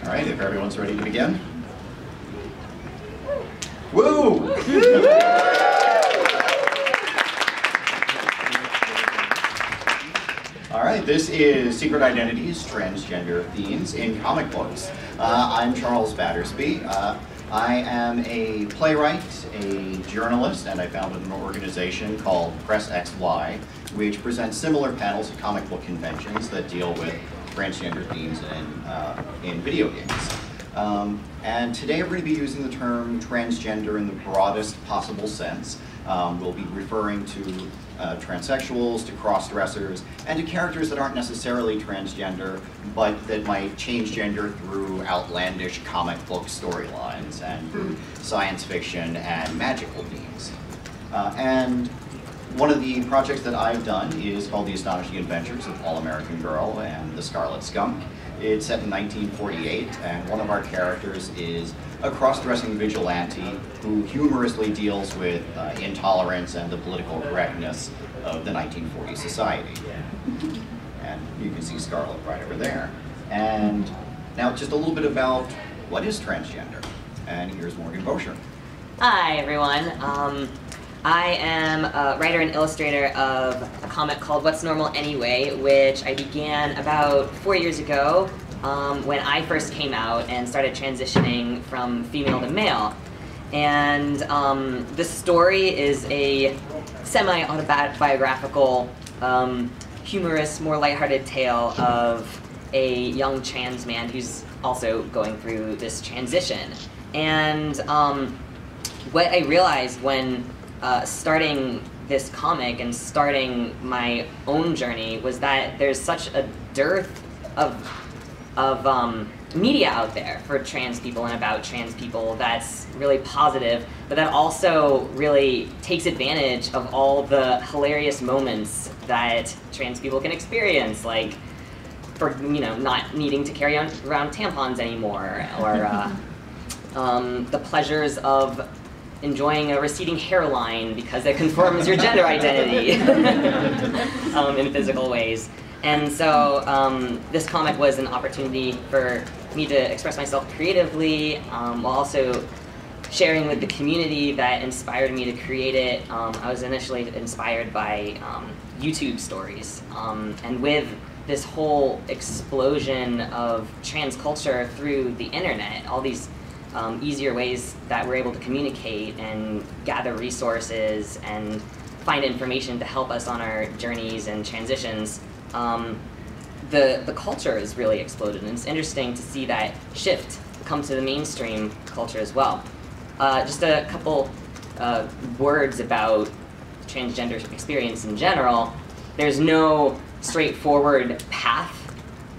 All right, if everyone's ready to begin. Woo! All right, this is Secret Identities, Transgender Themes in Comic Books. I'm Charles Battersby. I am a playwright, a journalist, and I founded an organization called Press XY, which presents similar panels at comic book conventions that deal with transgender themes in video games. And today we're going to be using the term transgender in the broadest possible sense. We'll be referring to transsexuals, to cross-dressers, and to characters that aren't necessarily transgender, but that might change gender through outlandish comic book storylines and science fiction and magical themes. And one of the projects that I've done is called The Astonishing Adventures of All-American Girl and the Scarlet Skunk. It's set in 1948, and one of our characters is a cross-dressing vigilante who humorously deals with intolerance and the political correctness of the 1940s society. And you can see Scarlet right over there. And now just a little bit about what is transgender. And here's Morgan Boecher. Hi, everyone. I am a writer and illustrator of a comic called What's Normal Anyway, which I began about 4 years ago when I first came out and started transitioning from female to male. And the story is a semi-autobiographical, humorous, more lighthearted tale of a young trans man who's also going through this transition. And what I realized when starting this comic and starting my own journey was that there's such a dearth of media out there for trans people and about trans people that's really positive, but that also really takes advantage of all the hilarious moments that trans people can experience, like for not needing to carry around tampons anymore, or the pleasures of enjoying a receding hairline because it confirms your gender identity in physical ways. And so this comic was an opportunity for me to express myself creatively while also sharing with the community that inspired me to create it. I was initially inspired by YouTube stories. And with this whole explosion of trans culture through the internet, all these easier ways that we're able to communicate and gather resources and find information to help us on our journeys and transitions, the culture has really exploded, and it's interesting to see that shift come to the mainstream culture as well. Just a couple words about transgender experience in general. There's no straightforward path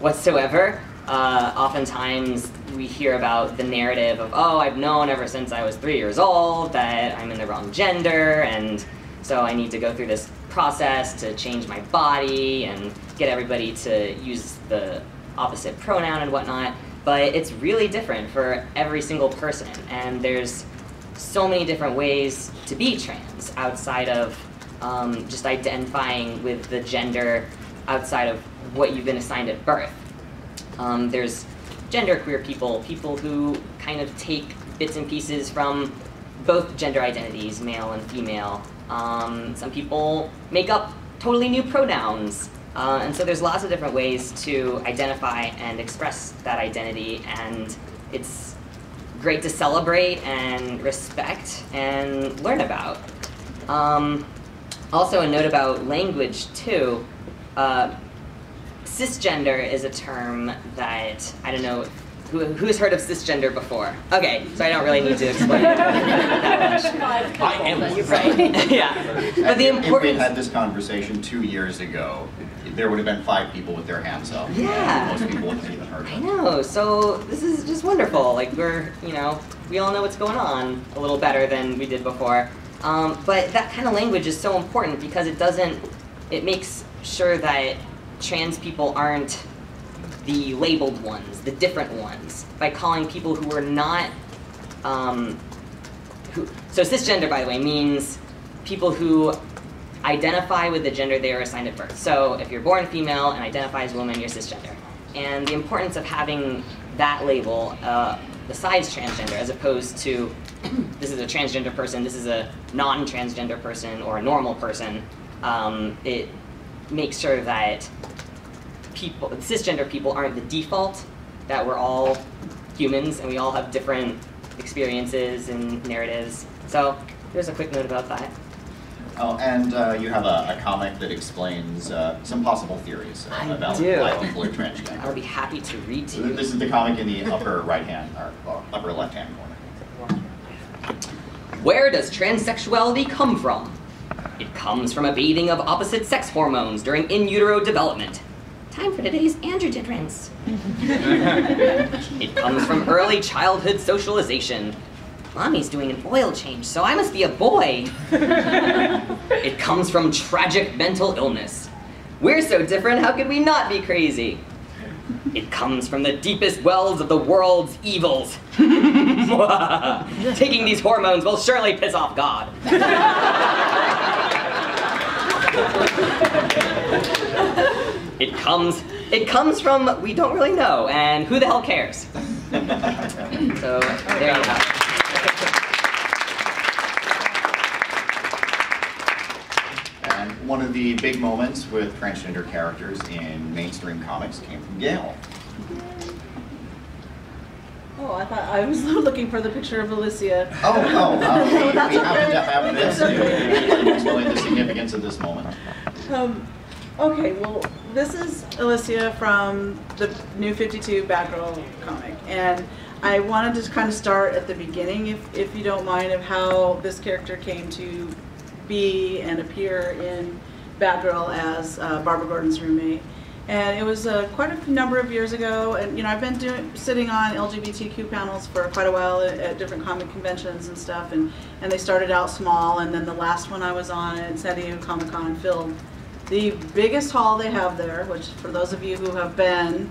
whatsoever. Oftentimes we hear about the narrative of, oh, I've known ever since I was 3 years old that I'm in the wrong gender, and so I need to go through this process to change my body and get everybody to use the opposite pronoun and whatnot. But it's really different for every single person, and there's so many different ways to be trans outside of just identifying with the gender outside of what you've been assigned at birth. There's genderqueer people, people who kind of take bits and pieces from both gender identities, male and female. Some people make up totally new pronouns. And so there's lots of different ways to identify and express that identity, and it's great to celebrate and respect and learn about. Also a note about language too. Cisgender is a term that, I don't know, who's heard of cisgender before? Okay, so I don't really need to explain that much. I am right. Yeah. But the importance. If we had this conversation 2 years ago, there would have been 5 people with their hands up. Yeah. Most people wouldn't even heard of it. I know. So this is just wonderful. Like we all know what's going on a little better than we did before. But that kind of language is so important because it makes sure that trans people aren't the labeled ones, the different ones, by calling people who are not, so cisgender, by the way, means people who identify with the gender they are assigned at birth. So if you're born female and identify as a woman, you're cisgender. and the importance of having that label besides transgender, as opposed to this is a transgender person, this is a non-transgender person, or a normal person. It makes sure that cisgender people aren't the default, that we're all humans and we all have different experiences and narratives. So there's a quick note about that. Oh, and you have a comic that explains some possible theories about why people are transgender. I'll be happy to read to you. This is the comic in the upper right-hand, or upper left-hand corner. Where does transsexuality come from? It comes from a bathing of opposite sex hormones during in utero development. Time for today's androgen rinse. It comes from early childhood socialization. Mommy's doing an oil change, so I must be a boy. It comes from tragic mental illness. We're so different, how could we not be crazy? It comes from the deepest wells of the world's evils. Taking these hormones will surely piss off God. It comes from we don't really know, and who the hell cares? So there you go. And one of the big moments with transgender characters in mainstream comics came from Gail. Oh, I thought I was looking for the picture of Alyssa. We happen to have this. I'd like to explain the significance of this moment. Okay, well, this is Alyssa from the New 52 Batgirl comic, and I wanted to kind of start at the beginning, if you don't mind, of how this character came to be and appear in Batgirl as Barbara Gordon's roommate. And it was quite a number of years ago, and I've been sitting on LGBTQ panels for quite a while at different comic conventions and stuff, and they started out small, and then the last one I was on at San Diego Comic-Con filled the biggest hall they have there, which for those of you who have been,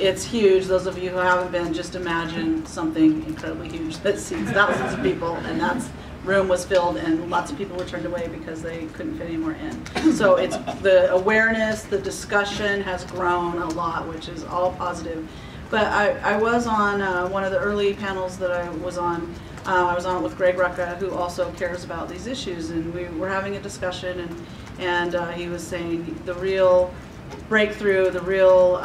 it's huge. Those of you who haven't been, just imagine something incredibly huge that seats thousands of people, and that room was filled, and lots of people were turned away because they couldn't fit any more in. So it's the awareness, the discussion has grown a lot, which is all positive. But I was on one of the early panels that I was on it with Greg Rucka, who also cares about these issues, and we were having a discussion, and he was saying the real breakthrough, the real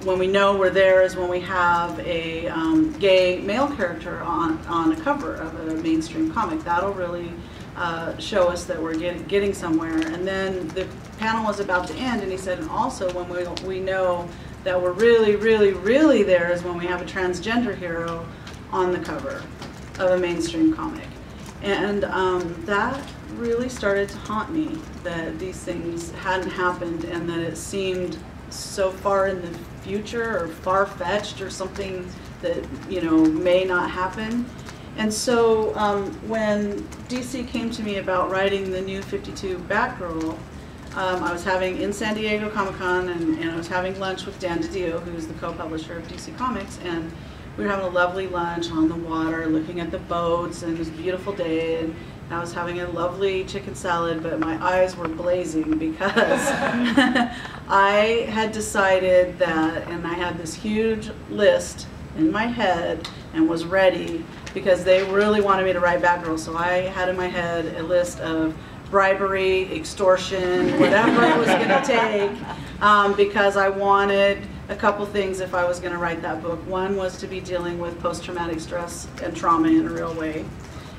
when we know we're there is when we have a gay male character on a cover of a mainstream comic. That'll really show us that we're getting somewhere. And then the panel was about to end, and he said, and also when we know that we're really, really, really there is when we have a transgender hero on the cover of a mainstream comic. And that really started to haunt me, that these things hadn't happened and that it seemed so far in the future or far-fetched or something that may not happen. And so when DC came to me about writing the New 52 Batgirl, I was in San Diego Comic-Con, and I was having lunch with Dan DiDio, who's the co-publisher of DC Comics, and we were having a lovely lunch on the water, looking at the boats, and it was a beautiful day, and I was having a lovely chicken salad, but my eyes were blazing because I had decided that, and I had this huge list in my head and was ready because they really wanted me to write Batgirl, so I had in my head a list of bribery, extortion, whatever it was going to take, because I wanted a couple things if I was going to write that book. One was to be dealing with post-traumatic stress and trauma in a real way.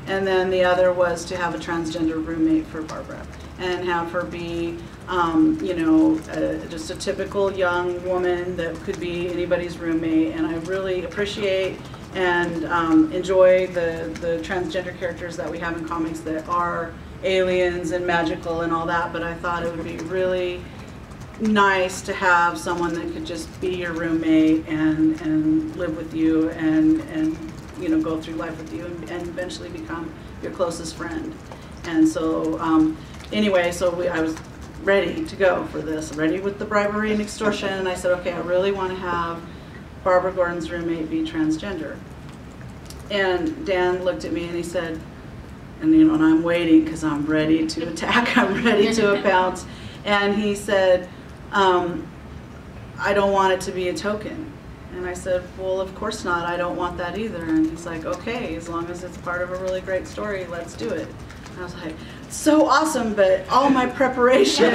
And then the other was to have a transgender roommate for Barbara and have her be, just a typical young woman that could be anybody's roommate. And I really appreciate and enjoy the transgender characters that we have in comics that are aliens and magical and all that, but I thought it would be really nice to have someone that could just be your roommate and live with you and go through life with you and eventually become your closest friend. And so anyway, I was ready to go for this, ready with the bribery and extortion, and I said, okay, I really want to have Barbara Gordon's roommate be transgender. And Dan looked at me and he said, and I'm waiting because I'm ready to attack, I'm ready to pounce. And he said, I don't want it to be a token. And I said, well, of course not. I don't want that either. And he's like, okay, as long as it's part of a really great story, let's do it. And I was like, so awesome, but all my preparation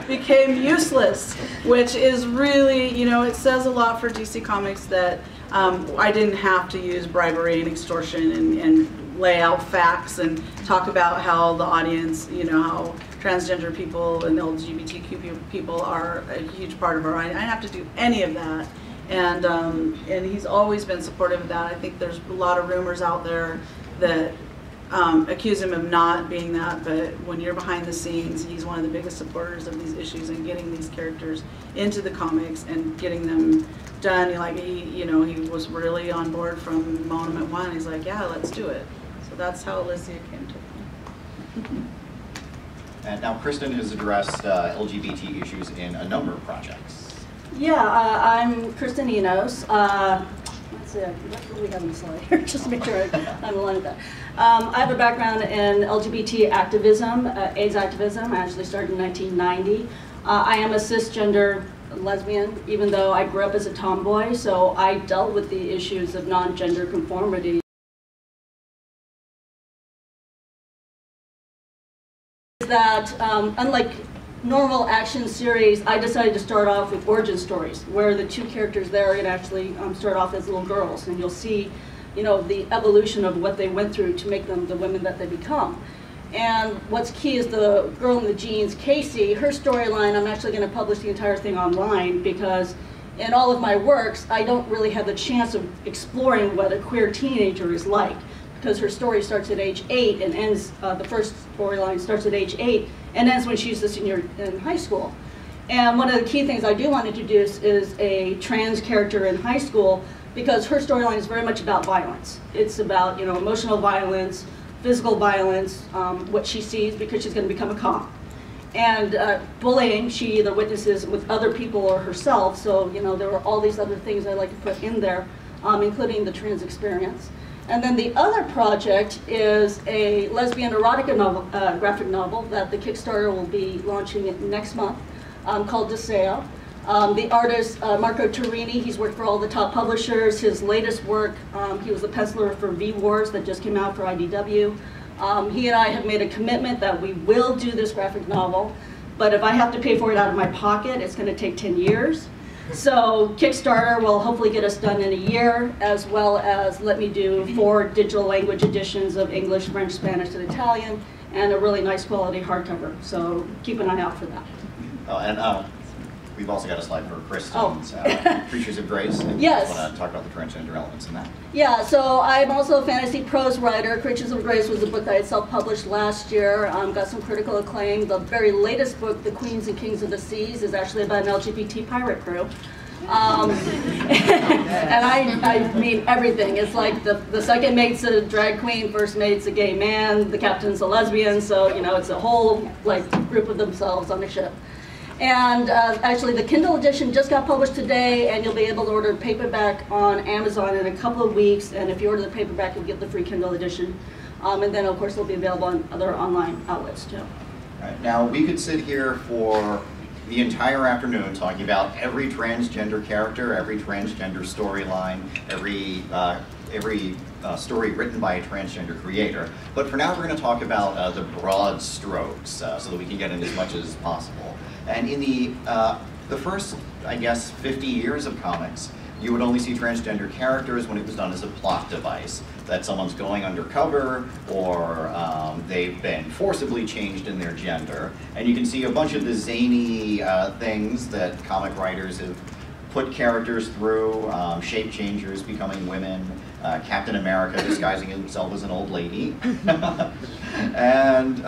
became useless, which is really, you know, it says a lot for DC Comics that I didn't have to use bribery and extortion and lay out facts and talk about how the audience, you know, how transgender people and LGBTQ people are a huge part of our audience. I didn't have to do any of that. And he's always been supportive of that. I think there's a lot of rumors out there that accuse him of not being that, but when you're behind the scenes, he's one of the biggest supporters of these issues and getting these characters into the comics and getting them done. Like he was really on board from moment one. He's like, yeah, let's do it. So that's how Alyssa came to me. And now Kristen has addressed LGBT issues in a number of projects. Yeah, I'm Kristen Enos. Let's see, what do we have on the slide here? Just to make sure I'm aligned with that. I have a background in LGBT activism, AIDS activism. I actually started in 1990. I am a cisgender lesbian, even though I grew up as a tomboy, so I dealt with the issues of non-gender conformity. That unlike normal action series, I decided to start off with origin stories, where the two characters there can actually start off as little girls, and you'll see, you know, the evolution of what they went through to make them the women that they become. And what's key is the girl in the jeans, Casey. Her storyline, I'm actually going to publish the entire thing online because in all of my works, I don't really have the chance of exploring what a queer teenager is like, because her story starts at age 8 and ends, the first storyline starts at age 8 and ends when she's a senior in high school. And one of the key things I do want to introduce is a trans character in high school, because her storyline is very much about violence. It's about, you know, emotional violence, physical violence, what she sees because she's going to become a cop. And bullying, she either witnesses with other people or herself, so, you know, there are all these other things I like to put in there, including the trans experience. And then the other project is a lesbian erotica novel, graphic novel that the Kickstarter will be launching next month, called Deseo. The artist, Marco Turini, he's worked for all the top publishers. His latest work, he was the penciler for V-Wars that just came out for IDW. He and I have made a commitment that we will do this graphic novel, but if I have to pay for it out of my pocket, it's going to take 10 years. So Kickstarter will hopefully get us done in a year, as well as let me do 4 digital language editions of English, French, Spanish, and Italian, and a really nice quality hardcover. So keep an eye out for that. Oh, and we've also got a slide for Kristen's Creatures of Grace. And yes. I want to talk about the transgender elements in that. Yeah, so I'm also a fantasy prose writer. Creatures of Grace was a book that I self-published last year. Got some critical acclaim. The very latest book, The Queens and Kings of the Seas, is actually about an LGBT pirate crew. And I mean everything. It's like the second mate's a drag queen, first mate's a gay man, the captain's a lesbian, so, you know, it's a whole, like, group of themselves on a ship. And actually the Kindle edition just got published today, and you'll be able to order paperback on Amazon in a couple of weeks, and if you order the paperback, you'll get the free Kindle edition. And then, of course, it'll be available on other online outlets, too. All right. Now, we could sit here for the entire afternoon talking about every transgender character, every transgender storyline, every story written by a transgender creator. But for now, we're going to talk about the broad strokes so that we can get in as much as possible. And in the first, I guess, 50 years of comics, you would only see transgender characters when it was done as a plot device, that someone's going undercover or they've been forcibly changed in their gender. And you can see a bunch of the zany things that comic writers have put characters through, shape changers becoming women, Captain America disguising himself as an old lady. And